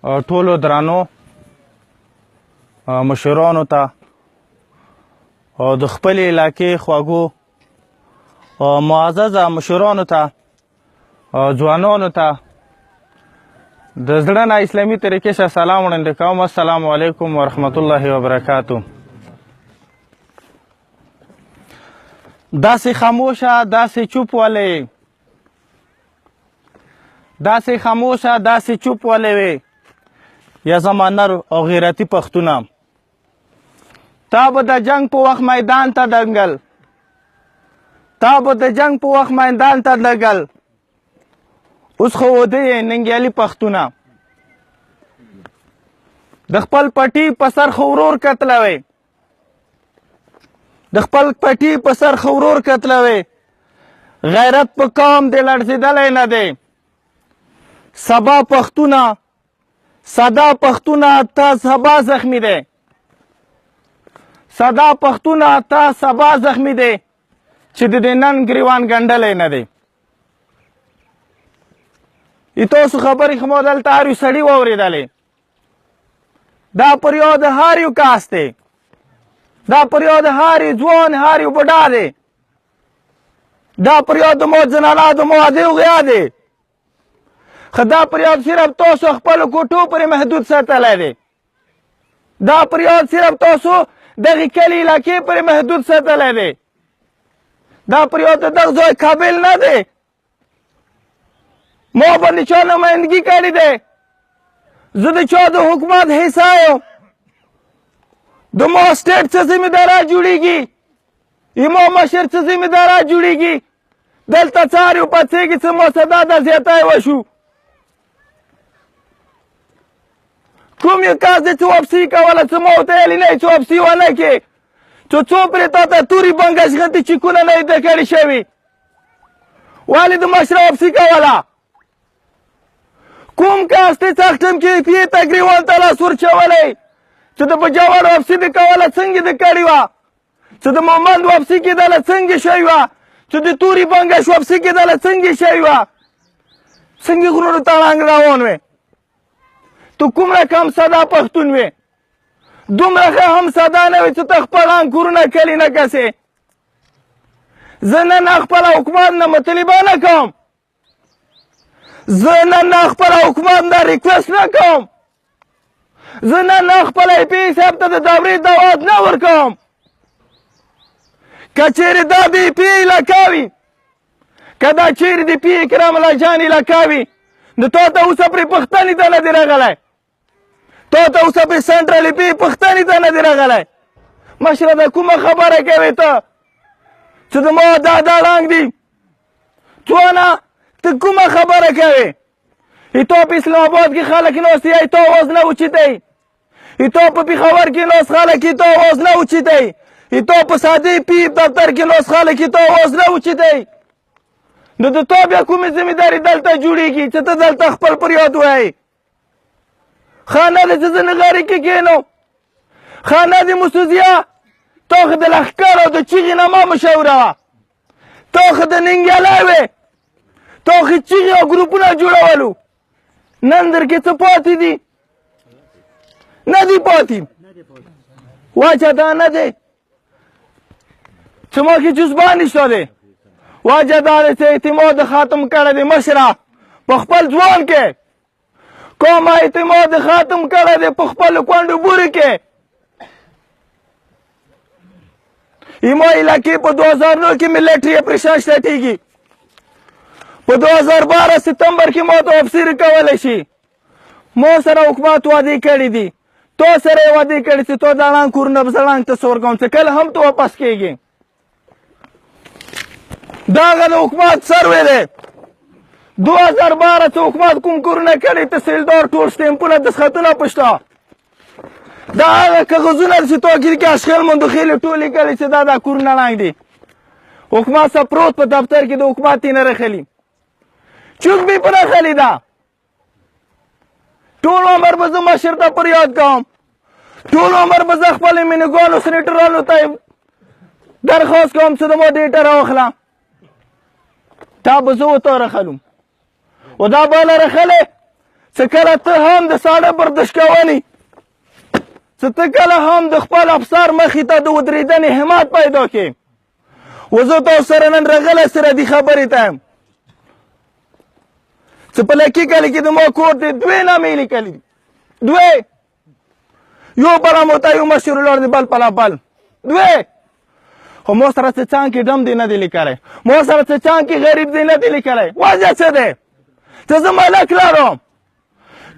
ټولو درانو مشرانو ته او د خپلې علاقې خواږو معززه مشرانو ته ځوانانو ته د زړه نه اسلامي طریقې سره سلام وړاندې کوم. السلام علیکم ورحمت الله وبرکاتو. داسې خاموشه داسې چوپ ولې داسې خاموشه داسې چوپ ولې وې یا زما نر او غیرتي پښتونه تا به د جنگ په وخت میدان ته دنګل تا به د جنگ په وخت میدان ته دنګل اوس خو وده یې ننګیالي پښتونه د خپل پټي په سر خو ورور کتلوي د خپل پټي په سر خو ورور کتلوي غیرت په قوم دې لړزېدلی نه دی. سبا پښتونه سدا پښتونه تا سبا زخمی دی سدا پښتونه تا سبا زخمی دی چې د دې نن ګریوان ګنډلی نه دی. تاسو خبرې خو مو دلته هر یو سړي واورېدلې دا پر یو د هر یو کاس دی دا پر یو د هر یو ځوان هر یو بوډا دی دا پر یو د مو زنانه د مو واده وغیا دی خو دا پر یو صرف تاسو خپلو کوټو پورې محدود ساتلی دی دا پر یو صرف تاسو دغې کلي علاقې پورې محدود ساتلی دی دا پر یو د دغه ځای قابل نه دی. ما باندې چا نمایندګي کړې دی زه د چا د حکومت حصه یم د ما سټیټ څه ذمېداره جوړېږي ما مشر څه ذمېداره جوړېږي دلته څه هر یو پڅېږي څه مصدا د زیاتی وشو کوم یو کس دی چې واپسي کوله څه ما ورته ویلي نه چې واپسي ونه کړې چې څو پرې تا ته تورې بنګش غوندې چیکونه نه دي کړي شوي ولې د مشره واپسي کوله کوم کس دی سخت ټیم کې پی ته ګریوان ته لاس ورچولی چې د بجاور واپسي دې کوله څنګه دې کړې وه چې د مومند واپسي کېدله څنګه شوې وه چې د تورې بنګش واپسي کېدله څنګه شوې وه څنګه غرونو ته ړنګ روان وې تو کوم رقم ساده پښتون وې دومره ښه هم ساده نه وې چې ته خپل انکورونه کلي نه کسې زه نن خپله حکومت نه مطالبه نه کوم زه نن خپله حکومت نه ریکوست نه کوم زه نن خپله ای پي صاحب ته د دورې دعوت نه ورکوم که چیرې دا د ای پي علاقه وي که دا چیرې د پي اکرام الله جان علاقه وي نو تا ته اوسه پرې پوښتنې ته نه دی راغلی تا ته اوسه پرې سنټرل ای پي پوښتنې ته نه دی راغلی مشره د کومه خبره کوې ته چې د ما دا ړنګ دي ځوانه ته کومه خبره کوې تو په اسلام آباد کې خلک ناست دی تو آواز نه اوچیتی تو په پېښور کې ناست خلک تو آواز نه اوچیتی تو په ساده پي دفتر کې ناست خلک تو آواز نه اوچیتی نو د تا بیا کومې ذمېداري دلته جوړېږي چې ته دلته خپل فریاد وایې ښه نه دی چې زه نغارې کې کښېنم ښه نه دی مسوزیه تا خو د لښکر او د چیغې نه ما مشوره وه تا خو د ننګیالی وې تا خو چیغې او ګروپونه جوړولو نن در کې څه پاتې دي نه دي پاتې وجه دا نه دی چې ما کې جذبه نشته دی وجه دا دی چې اعتماد ختم کړی دی مشره په خپل ځوان کې کوم اعتماد ختم کړی دی په خپلو کونډو بورې کې ایما علاقې په 2009 کې ملیټري اپریشن سټیږي په 2012 ستمبر کې ما ته واپسي کولی شي ما سره حکومت وعدې کړي دي تو سره یې وعدې کړي چې تو دا ړنګ کورونه به زه ړنګ ته څه ورکوم چې کله هم ته واپس کېږي دا هغه د حکومت سروې دی 2012 چې حکومت کوم کورونه کړي تحصیلدار ټول سټمپونه دستخطونه پشته دا هغه کاغذونه چې تو کې اشخیل مندخیلې ټولې کړي چې دا کورونه ړنګ دي حکومت سره پروت په دفتر کې د حکومت یې نه رخلي چوک به په رخلي ده ټول عمر به زه مشر ته فریاد کوم ټول عمر به زه خپلې مینهګانو سنیټرانو ته درخواست کوم چې د ما ډیټه راواخله تا به زه ورته رخلم و دا به له رخلی څه کله ته هم د ساړه برداشت کوونې څه ته کله هم د خپل افسر مخې ته د ودرېدنې همت پیدا کړې و زه تاسو سره نن راغلی سره دې خبرې ته یم څه په لکي کلي کې د ما کور دی 2 نامې لیکلي دي 2 یو بله موته یو مشهور ولاړ دی بل پله بل 2 خو ما سره څه څانګې ډم دی نه دی لیکلی ما سره څه څانګې غریب دی نه دی لیکلی وجه څه دی چې زه ملک لرم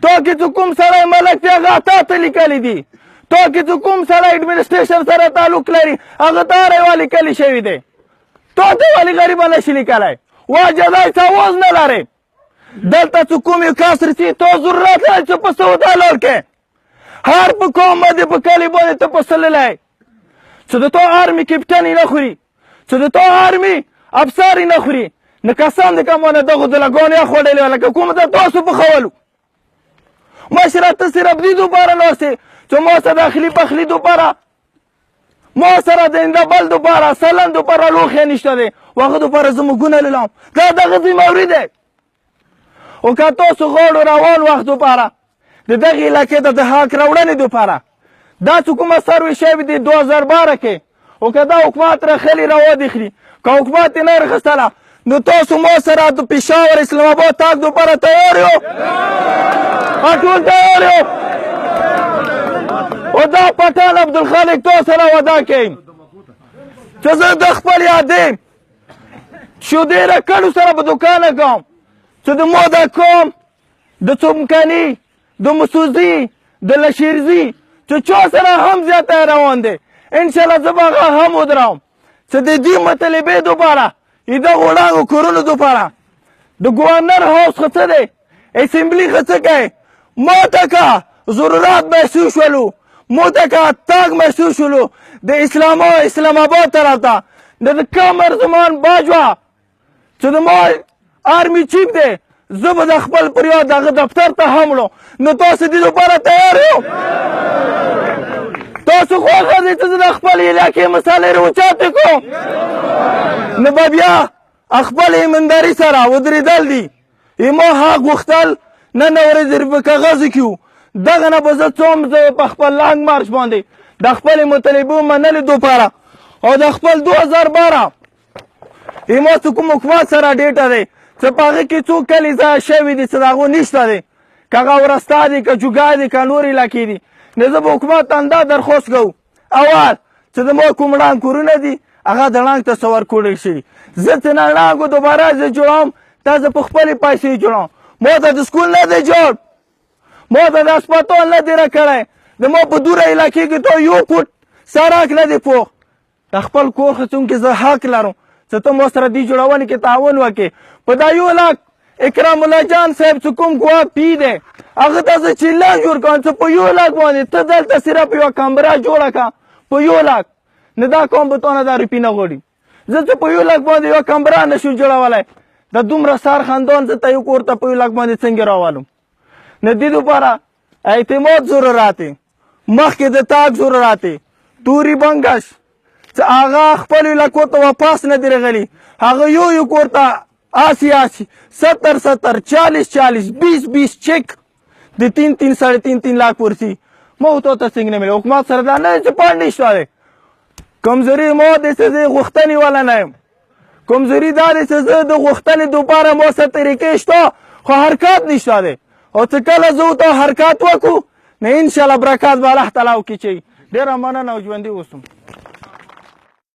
تا کې چې کوم سړی ملک دی هغه تا ته لیکلی دي تا کې چې کوم سړی اډمنسټریشن سره تعلق لري هغه ته هر یوه لیکلی شوي دی تا ته ولې غریبه نشي لیکلی وجه دی چې اواز نه لرې دلته چې کوم یو کس رسي تا ضرورت لري چې په سودا لور کې هر په قوم باندې په کلي باندې ته پسللی چې د تا آرمي کپټن یې نه خوري چې د تا آرمي افسر یې نه خوري نه قسم دې که مانه دغو دلګانو یې خوړلې وه لکه کوم ته تاسو پخولو مشره ته صرف دې دوپاره ناست چې ما سره داخلي پخلي دوپاره ما سره د اندبل دوپاره سلن دوپاره لوښی نشته دی و هغه دوپاره زه موږونه لیلم دا دغه ذموري دی او که تاسو غواړو روان وخت دوپاره د دغې علاقې ته د حق راوړنې دوپاره دا چې کومه سروې شوې دي 2012 کې او که دا حکومت راخلي راودېخلي که حکومت یې نه راخیستله نو تاسو ما سره د پېښور اسلام آباد تګ دوپاره تیار یو ټول تیار یو او دا پټان عبدالخالق تو سره وعده کوي چې زه د خپل یادې شودې راکړو سره په دوکانه کوم چې د موده کوم د څومکني د مسوزي د لشیرزي چې چا سره هم زیاته روان دی انشاءالله زه به هغه هم ودرم چې د دې مطالبې دوپاره د دغو وړاندو کورونو دوپاره د ګورنر هاوس ښه څه دی اسمبلي ښه څه کوي ما ته که ضرورت محسوس شولو ما ته که تګ محسوس شولو د اسلام آباد طرف ته د کمر زمان باجوه چې د ما آرمي چیف دی زه به د خپل پریاد دغه دفتر ته هم وړم نو تاسو دې لپاره تیار یو تاسو خوښه دي چې زه د خپل علاقې مسالې راوچاتې کړم نو به بیا خپل ایمانداري سره ودرېدل دي ما حق غوښتل نن ورځې په کاغذ کې وو دغه نه به زه څوم زه په خپل لانګ مارچ باندې د خپلې مطالبو منلې دوپاره او د خپل 2012 ما چې کوم حکومت سره ډېټه دی چې په هغه کې څو کلي ځای شوي دي چې د هغو نشته دی که هغه ورستا دي که جوګا دي که نور علاقې دي نو زه به حکومت ته همدا درخواست کوو اول چې د ما کوم ړنګ کورونه دي هغه د ړنګ ته څه ورکوړی شي زه چې نه ړنګو دوباره زه جوړوم دا زه په خپلې پیسې جوړوم ما ته د سکول نه دی جوړ ما ته د هسپتال نه دی راکړی د ما په دوره علاقې کې ته یو فوټ سړک نه دی پوخ د خپل کور خڅونکې زه حق لرم چې ته ما سره دې جوړونې کې تعاون وکړې په دا 1 لاک اکرام الله جان صاحب چې کوم ګواښ پی دی هغه ته زه چیلنج ورکوم چې په 1 لاک باندې ته دلته صرف یوه کمره جوړه کړه په 1 لاک نه دا کوم به تونه دا روپۍ نه غواړي زه چې په 1 لاک باندې یوه کمره نه شو جوړولی د دومره سار خاندان زه ته یو کور ته په 1 لاک باندې څنګه راولم نه دې لپاره اعتماد ضرورت دی مخکې د تاک ضرورت دی توري بنګش چې هغه خپل علاقو ته واپس نه دی راغلی هغه یو کور ته آسی 70 40 20 چک د 3 لاک ورسي ما ته څنګه نه ملي حکومت سره دا نه چې پاڼ نشته دی کمزوري ما د څه غوښتنې والا نه یم کمزوري دا دی چې زه د غوښتنې دوپاره ما سره طریقې شته خو حرکات نشته دی او چې کله زه ورته حرکات وکړو نو انشاءالله برکات به الله تعالی وکړي چې ډېره مننه او ژوندي اوسم